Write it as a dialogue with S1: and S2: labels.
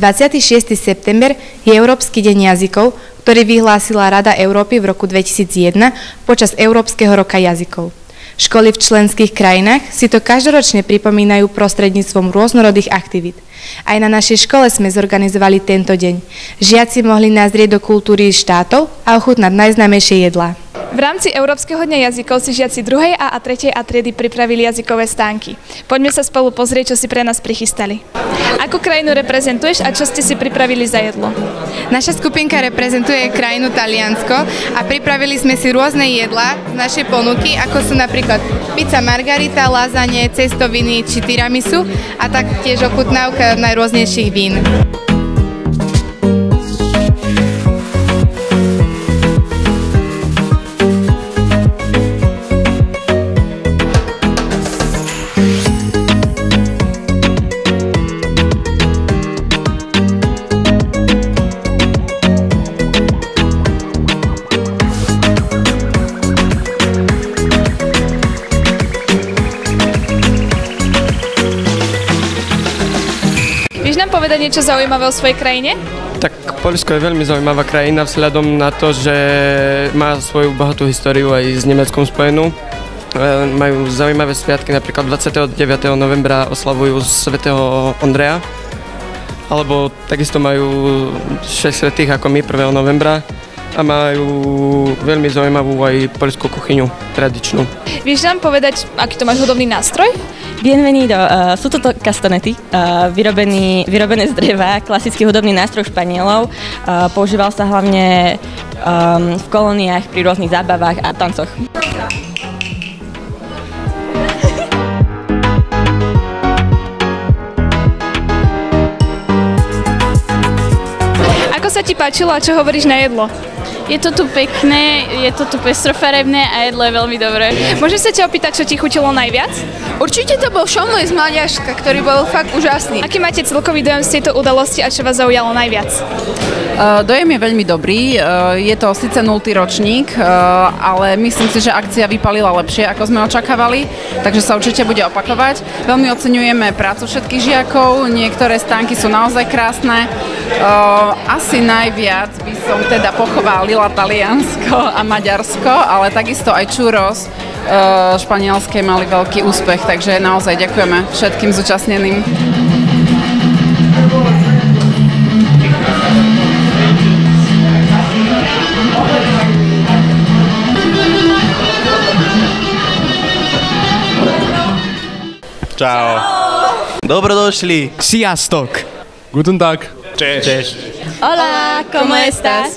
S1: 26. september je Európsky deň jazykov, ktorý vyhlásila Rada Európy v roku 2001 počas Európskeho roka jazykov. Školy v členských krajinách si to každoročne pripomínajú prostredníctvom rôznorodých aktivít. Aj na našej škole sme zorganizovali tento deň. Žiaci mohli nazrieť do kultúry štátov a ochutnať najznámejšie jedlá.
S2: V rámci Európskeho dňa jazykov si žiaci 2. a 3. A triedy pripravili jazykové stánky. Poďme sa spolu pozrieť, čo si pre nás prichystali. Akú krajinu reprezentuješ a čo ste si pripravili za jedlo?
S1: Naša skupinka reprezentuje krajinu Taliansko a pripravili sme si rôzne jedlá z našej ponuky, ako sú napríklad pizza margarita, lazanie, cestoviny či tiramisu a taktiež ochutnávka najrôznejších vín.
S2: Vieš nám povedať niečo zaujímavé o svojej krajine?
S3: Tak Poľsko je veľmi zaujímavá krajina vzhľadom na to, že má svoju bohatú históriu aj s Nemeckom spojenú. Majú zaujímavé sviatky, napríklad 29. novembra oslavujú svätého Ondreja, alebo takisto majú 6 svätých ako my 1. novembra a majú veľmi zaujímavú aj poľskú kuchyňu, tradičnú.
S2: Vieš nám povedať, aký to máš hudobný nástroj?
S4: Bienvenido, sú to kastanety, vyrobené z dreva, klasický hudobný nástroj Španielov. Používal sa hlavne v kolóniách pri rôznych zábavách a tancoch.
S2: Ako sa ti páčilo a čo hovoríš na jedlo?
S5: Je to tu pekné, je to tu pestrofarebné a jedlo je veľmi dobré.
S2: Môžem sa ťa opýtať, čo ti chutilo najviac?
S6: Určite to bol šomlej z Maďarska, ktorý bol fakt úžasný.
S2: Aký máte celkový dojem z tejto udalosti a čo vás zaujalo najviac?
S6: Dojem je veľmi dobrý, je to síce 0. ročník, ale myslím si, že akcia vypalila lepšie, ako sme očakávali, takže sa určite bude opakovať. Veľmi oceňujeme prácu všetkých žiakov, niektoré stánky sú naozaj krásne. Asi najviac by som teda pochválila Taliansko a Maďarsko, ale takisto aj churros španielské mali veľký úspech, takže naozaj ďakujeme všetkým zúčastneným.
S7: Čau. Dobrodošli.
S8: Sziasztok.
S7: Guten Tag. Cześć.
S4: Hola, ¿cómo estás?